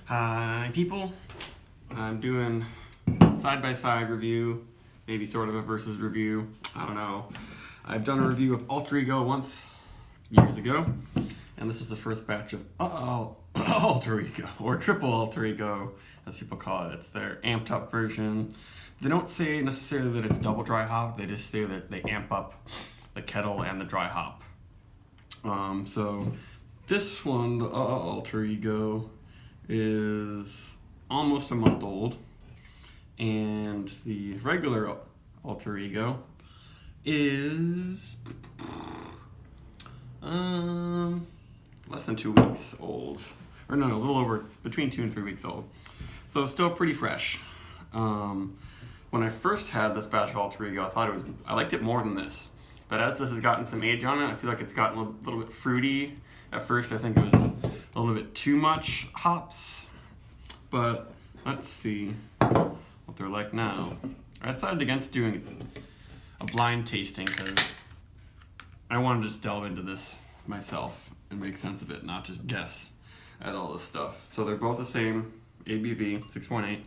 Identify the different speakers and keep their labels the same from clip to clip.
Speaker 1: Hi people, I'm doing side-by-side review, maybe sort of a versus review, I don't know. I've done a review of Aaalter Ego once, years ago, and this is the first batch of Aaalter Ego, or triple Aaalter Ego, as people call it. It's their amped up version. They don't say necessarily that it's double dry hop, they just say that they amp up the kettle and the dry hop. So this one, the Aaalter Ego, is almost a month old, and the regular Aaalter Ego is less than 2 weeks old, or no, a little over, between 2 and 3 weeks old. So still pretty fresh. When I first had this batch of Aaalter Ego, I liked it more than this. But as this has gotten some age on it, I feel like it's gotten a little bit fruity. At first, I think it was a little bit too much hops. But let's see what they're like now. I decided against doing a blind tasting because I wanted to just delve into this myself and make sense of it, not just guess at all this stuff. So they're both the same ABV, 6.8.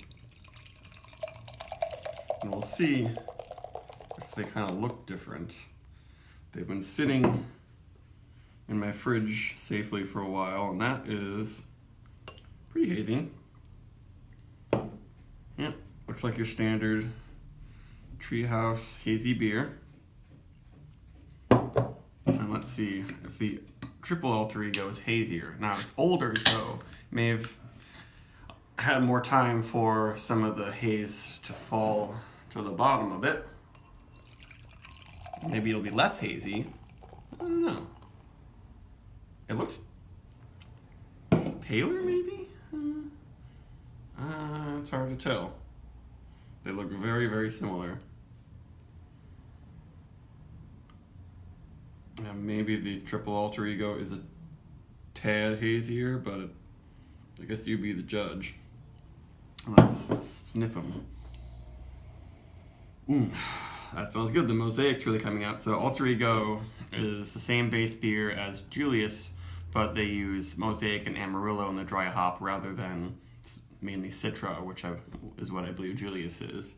Speaker 1: And we'll see if they kind of look different. They've been sitting in my fridge safely for a while, and that is pretty hazy. Yeah, looks like your standard Treehouse hazy beer. And let's see if the triple Aaalter Ego is hazier. Now it's older, so may have had more time for some of the haze to fall to the bottom a bit. Maybe it'll be less hazy. I don't know. It looks paler, maybe? It's hard to tell. They look very, very similar. Maybe the triple Aaalter Ego is a tad hazier, but I guess you'd be the judge. Let's sniff them. That smells good. The mosaic's really coming out. So Aaalter Ego is the same base beer as Julius, but they use Mosaic and Amarillo in the dry hop rather than mainly Citra, which is what I believe Julius is.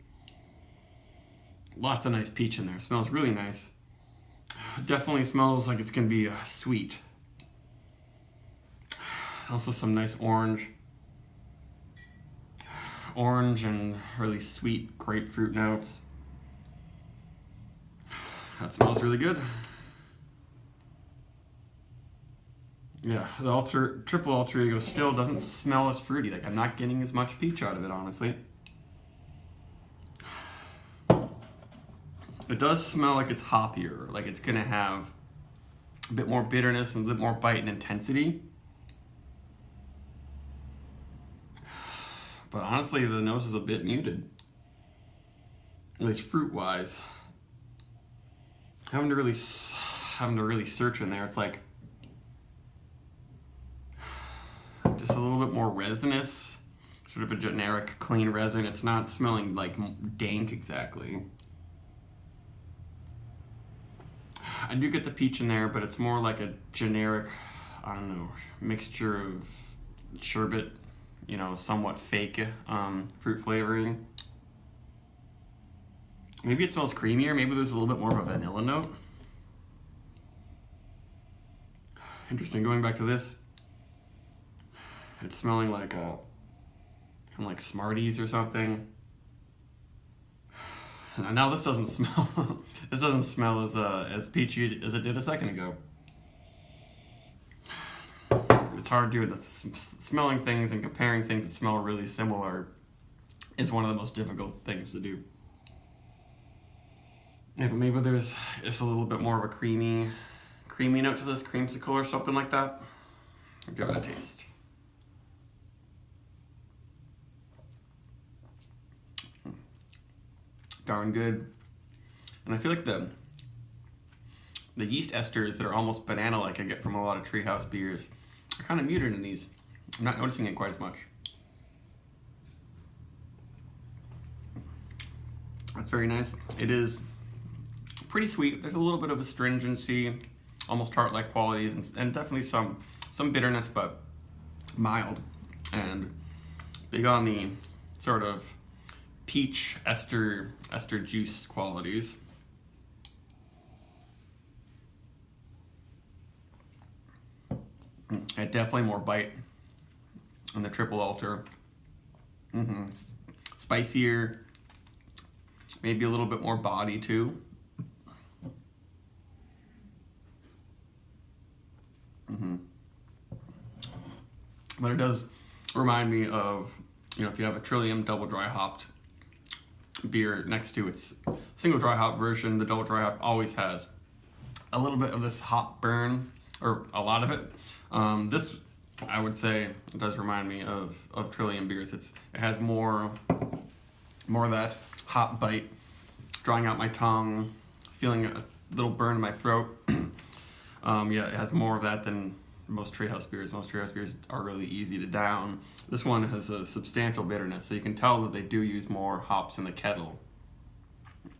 Speaker 1: Lots of nice peach in there. Smells really nice. Definitely smells like it's going to be sweet. Also some nice orange and really sweet grapefruit notes. That smells really good. Yeah, the triple Aaalter Ego still doesn't smell as fruity. Like, I'm not getting as much peach out of it, honestly. It does smell like it's hoppier, like it's gonna have a bit more bitterness and a bit more bite and intensity. But honestly, the nose is a bit muted, at least fruit-wise. Having to really search in there. It's like just a little bit more resinous, sort of a generic clean resin. It's not smelling like dank exactly. I do get the peach in there, but it's more like a generic, I don't know, mixture of sherbet, you know, somewhat fake fruit flavoring. Maybe it smells creamier. Maybe there's a little bit more of a vanilla note. Interesting. Going back to this, it's smelling like kind of like Smarties or something. Now this doesn't smell. This doesn't smell as peachy as it did a second ago. It's hard doing this. Smelling things and comparing things that smell really similar is one of the most difficult things to do. Yeah, but maybe there's just a little bit more of a creamy note to this, creamsicle or something like that. I'll give it a taste. Darn good. And I feel like the yeast esters that are almost banana-like I get from a lot of Treehouse beers are kind of muted in these. I'm not noticing it quite as much. That's very nice. It is pretty sweet. There's a little bit of astringency, almost tart-like qualities, and definitely some bitterness, but mild. And big on the sort of peach ester juice qualities. And definitely more bite on the triple Aalter. Spicier, maybe a little bit more body too. But it does remind me of, if you have a Trillium double dry hopped beer next to its single dry hop version, the double dry hop always has a little bit of this hop burn, or a lot of it. This, I would say, it does remind me of Trillium beers. It has more of that hop bite, drawing out my tongue, feeling a little burn in my throat. Yeah, it has more of that than most treehouse beers. Most treehouse beers are really easy to down. This one has a substantial bitterness, so you can tell that they do use more hops in the kettle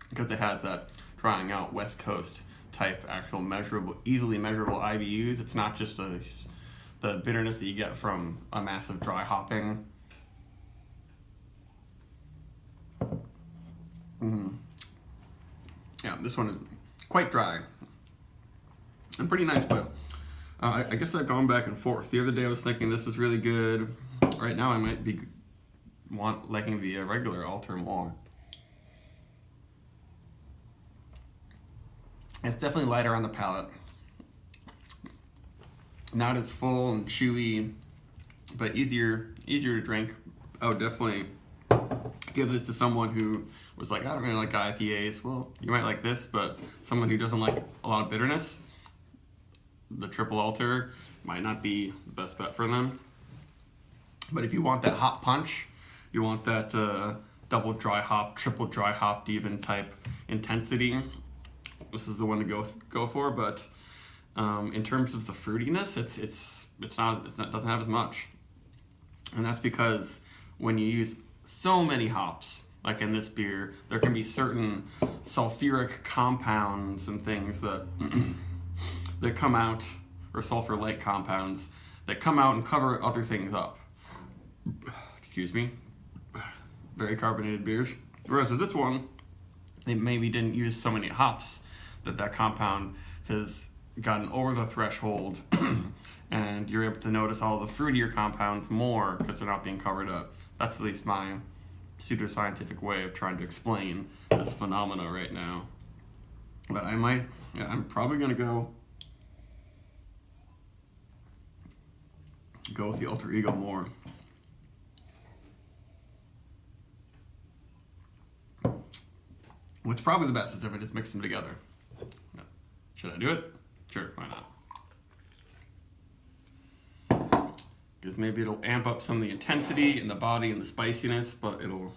Speaker 1: because it has that drying out West Coast type actual easily measurable IBUs. It's not just the bitterness that you get from a massive dry hopping. Yeah, this one is quite dry and pretty nice, but I guess I've gone back and forth. The other day I was thinking this is really good. Right now I might be liking the regular Aalter more. It's definitely lighter on the palate. Not as full and chewy, but easier to drink. I would definitely give this to someone who was like, I don't really like IPAs. Well, you might like this, but someone who doesn't like a lot of bitterness, the triple Aalter might not be the best bet for them. But if you want that hop punch, you want that double dry hop, triple dry hop, even type intensity, this is the one to go for. But in terms of the fruitiness, it doesn't have as much, and that's because when you use so many hops, like in this beer, there can be certain sulfuric compounds and things that that come out, or sulfur-like compounds that come out and cover other things up. Excuse me. Very carbonated beers. Whereas with this one, they maybe didn't use so many hops that compound has gotten over the threshold and you're able to notice all the fruitier compounds more because they're not being covered up. That's at least my pseudoscientific way of trying to explain this phenomena right now. But I'm probably gonna go with the Aaalter Ego more. What's probably the best is if I just mix them together. Should I do it? Sure, why not? Because maybe it'll amp up some of the intensity in the body and the spiciness, but it'll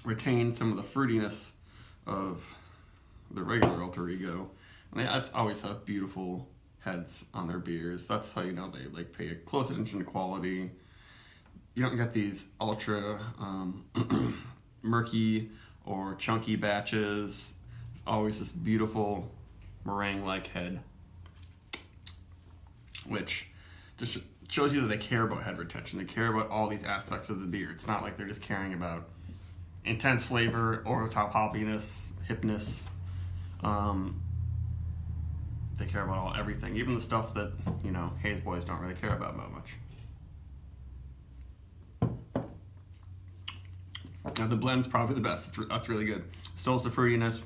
Speaker 1: retain some of the fruitiness of the regular Aaalter Ego. And they always have beautiful heads on their beers. That's how you know they pay close attention to quality. You don't get these ultra murky or chunky batches. It's always this beautiful meringue-like head, which just shows you that they care about head retention. They care about all these aspects of the beer. It's not like they're just caring about intense flavor, over-the-top hoppiness, hipness. They care about everything, even the stuff that, haze boys don't really care about much. Now the blend's probably the best. That's really good. Still has the fruitiness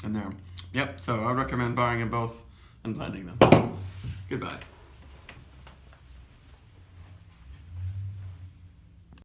Speaker 1: in there. Yep, so I would recommend buying them both and blending them. Goodbye.